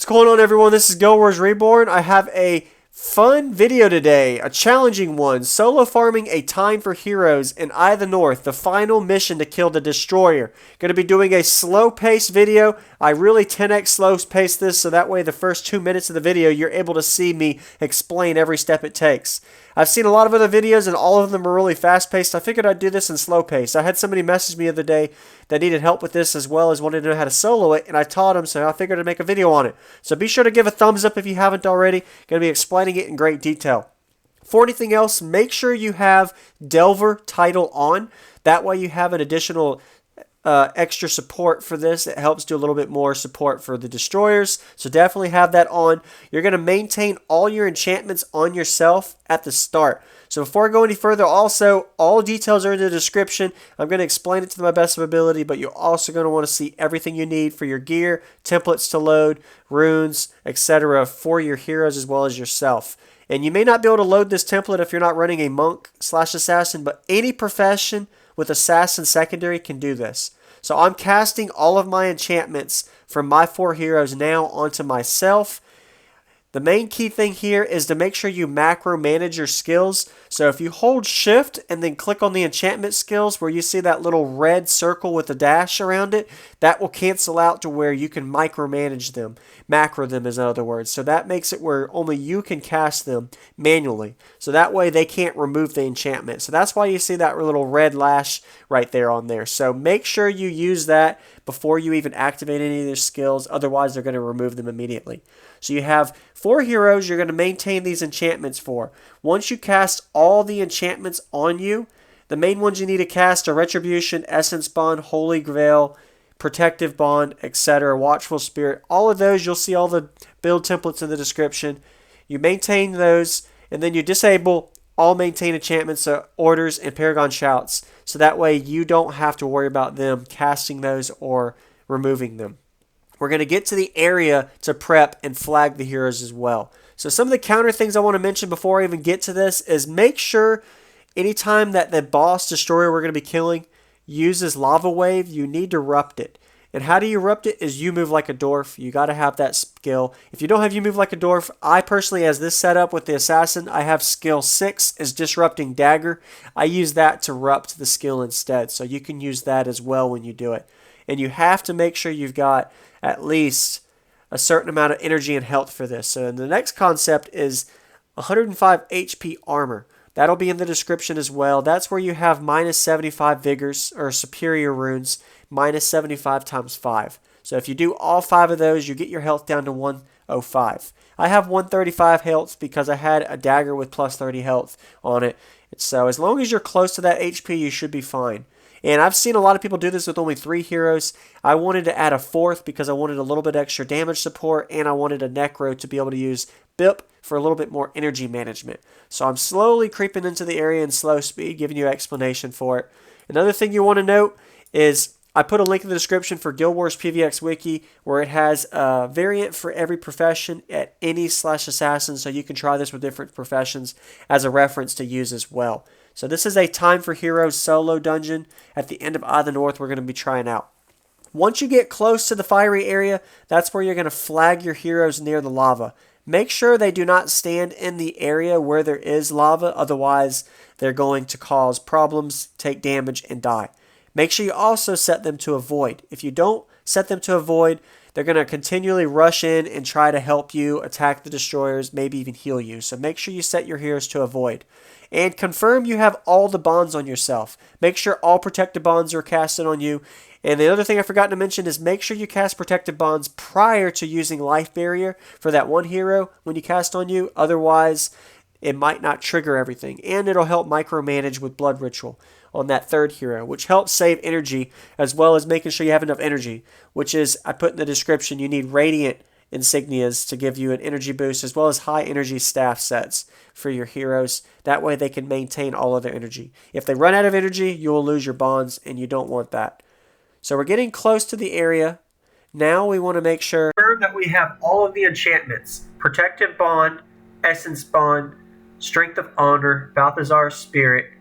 going on, everyone? This is GWReborn. I have a fun video today, a challenging one. Solo farming a time for heroes in Eye of the North, the final mission to kill the destroyer. Going to be doing a slow pace video. I really 10x slow pace this so that way the first 2 minutes of the video you're able to see me explain every step it takes. I've seen a lot of other videos and all of them are really fast paced. I figured I'd do this in slow pace. I had somebody message me the other day that needed help with this as well as wanted to know how to solo it, and I taught him, so I figured I'd make a video on it. So be sure to give a thumbs up if you haven't already. Going to be explaining it in great detail. For anything else, make sure you have Delver title on. That way you have an additional extra support for this. It helps do a little bit more support for the destroyers, so definitely have that on. You're going to maintain all your enchantments on yourself at the start. So before I go any further, also, all details are in the description. I'm going to explain it to my best of ability, but you're also going to want to see everything you need for your gear, templates to load, runes, etc. for your heroes as well as yourself. And you may not be able to load this template if you're not running a monk/assassin, but any profession with assassin secondary can do this. So I'm casting all of my enchantments from my 4 heroes now onto myself. The main key thing here is to make sure you macro manage your skills. So if you hold shift and then click on the enchantment skills where you see that little red circle with a dash around it, that will cancel out to where you can micromanage them, macro them in other words. So that makes it where only you can cast them manually. So that way they can't remove the enchantment. So that's why you see that little red lash right there on there. So make sure you use that before you even activate any of their skills. Otherwise they're going to remove them immediately. So you have 4 heroes you're going to maintain these enchantments for. Once you cast all the enchantments on you, the main ones you need to cast are Retribution, Essence Bond, Holy Grail, Protective Bond, etc., Watchful Spirit. All of those, you'll see all the build templates in the description. You maintain those, and then you disable all maintain enchantments, so Orders and Paragon Shouts. So that way you don't have to worry about them casting those or removing them. We're going to get to the area to prep and flag the heroes as well. So some of the counter things I want to mention before I even get to this is make sure anytime that the boss destroyer we're going to be killing uses Lava Wave, you need to erupt it. And how do you erupt it is you move like a dwarf. You got to have that skill. If you don't have you move like a dwarf, I personally, as this setup with the assassin, I have skill 6 is disrupting dagger. I use that to erupt the skill instead. So you can use that as well when you do it. And you have to make sure you've got at least a certain amount of energy and health for this. So the next concept is 105 HP armor. That'll be in the description as well. That's where you have minus 75 vigors or superior runes, minus 75 times 5. So if you do all 5 of those, you get your health down to 105. I have 135 health because I had a dagger with plus 30 health on it. So as long as you're close to that HP, you should be fine. And I've seen a lot of people do this with only 3 heroes. I wanted to add a 4th because I wanted a little bit extra damage support, and I wanted a Necro to be able to use BIP for a little bit more energy management. So I'm slowly creeping into the area in slow speed, giving you an explanation for it. Another thing you want to note is I put a link in the description for Guild Wars PVX Wiki where it has a variant for every profession at any/assassin, so you can try this with different professions as a reference to use as well. So this is a Time for Heroes solo dungeon at the end of Eye of the North we're going to be trying out. Once you get close to the fiery area, that's where you're going to flag your heroes near the lava. Make sure they do not stand in the area where there is lava, otherwise they're going to cause problems, take damage, and die. Make sure you also set them to avoid. If you don't set them to avoid, they're going to continually rush in and try to help you attack the destroyers, maybe even heal you. So make sure you set your heroes to avoid. And confirm you have all the bonds on yourself. Make sure all protective bonds are casted on you. And the other thing I forgot to mention is make sure you cast protective bonds prior to using life barrier for that one hero when you cast on you. Otherwise, it might not trigger everything. And it'll help micromanage with blood ritual on that 3rd hero, which helps save energy as well as making sure you have enough energy, which is, I put in the description, you need radiant Insignias to give you an energy boost as well as high energy staff sets for your heroes. That way they can maintain all of their energy. If they run out of energy, you will lose your bonds and you don't want that. So we're getting close to the area. Now we want to make sure that we have all of the enchantments. Protective Bond, Essence Bond, Strength of Honor, Balthazar's Spirit,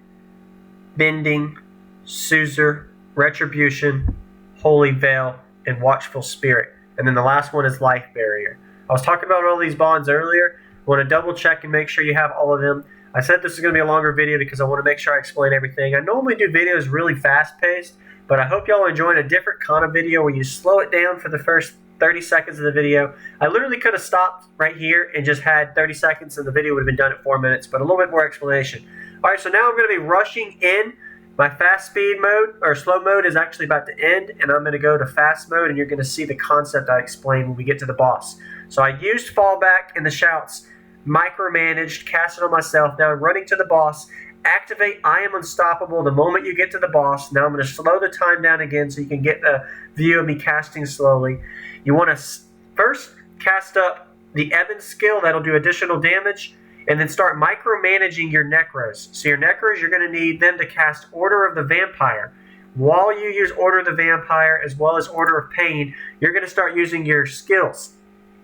Bending, Suzor, Retribution, Holy Veil, and Watchful Spirit. And then the last one is Life Barrier. I was talking about all these bonds earlier. I want to double check and make sure you have all of them. I said this is going to be a longer video because I want to make sure I explain everything. I normally do videos really fast-paced, but I hope y'all are enjoying a different kind of video where you slow it down for the first 30 seconds of the video. I literally could have stopped right here and just had 30 seconds and the video would have been done at 4 minutes, but a little bit more explanation. Alright, so now I'm going to be rushing in. My fast speed mode, or slow mode, is actually about to end, and I'm going to go to fast mode, and you're going to see the concept I explained when we get to the boss. So I used fallback and the shouts, micromanaged, cast it on myself. Now I'm running to the boss. Activate I am unstoppable the moment you get to the boss. Now I'm going to slow the time down again so you can get a view of me casting slowly. You want to first cast up the Evans skill. That'll do additional damage. And then start micromanaging your Necros. So your Necros, you're going to need them to cast Order of the Vampire. While you use Order of the Vampire as well as Order of Pain, you're going to start using your skills.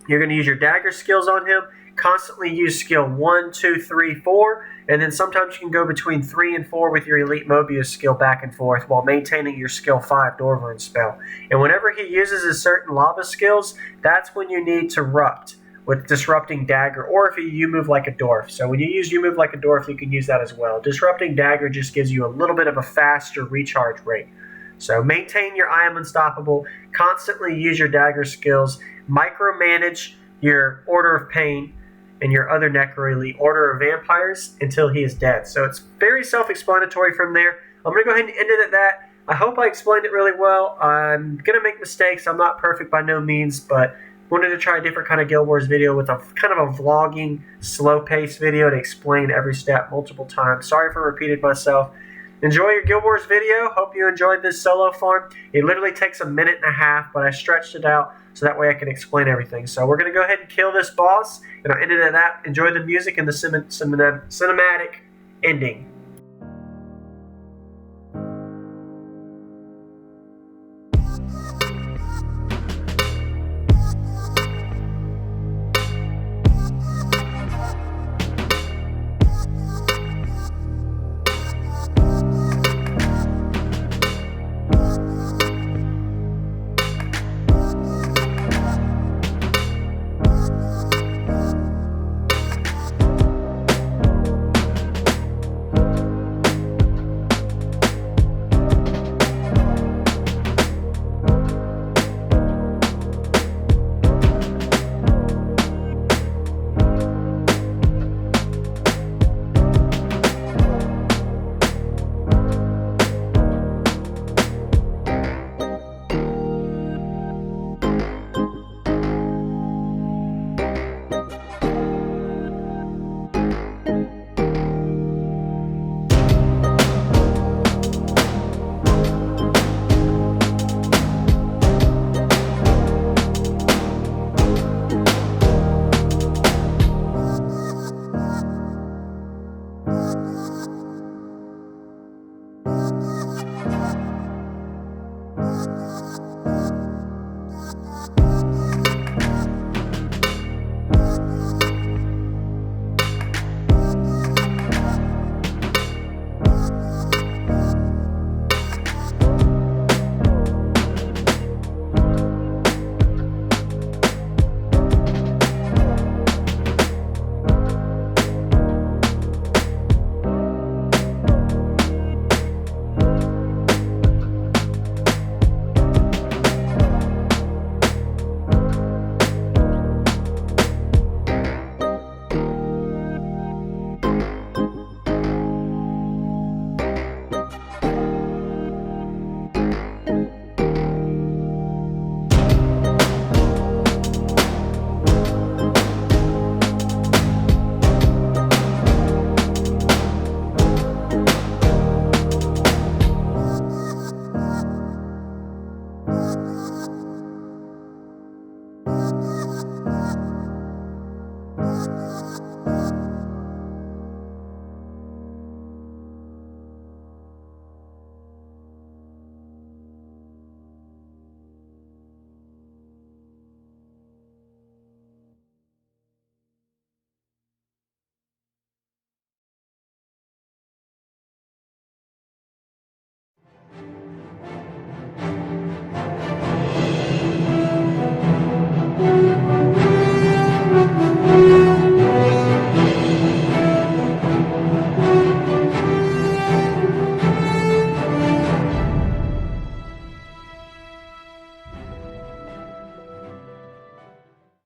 You're going to use your Dagger skills on him. Constantly use skill 1, 2, 3, 4. And then sometimes you can go between 3 and 4 with your Elite Mobius skill back and forth while maintaining your skill 5 Dorvern spell. And whenever he uses his certain lava skills, that's when you need to Rupt with Disrupting Dagger, or if you move like a dwarf. So when you use you move like a dwarf, you can use that as well. Disrupting Dagger just gives you a little bit of a faster recharge rate. So maintain your I am unstoppable, constantly use your Dagger skills, micromanage your Order of Pain, and your other Necro Elite Order of Vampires until he is dead. So it's very self-explanatory from there. I'm going to go ahead and end it at that. I hope I explained it really well. I'm going to make mistakes. I'm not perfect by no means, but wanted to try a different kind of Guild Wars video with a kind of a vlogging, slow-paced video to explain every step multiple times. Sorry for repeating myself. Enjoy your Guild Wars video. Hope you enjoyed this solo farm. It literally takes a minute and a half, but I stretched it out so that way I can explain everything. So we're going to go ahead and kill this boss, and I'll end it at that. Enjoy the music and the cinematic ending.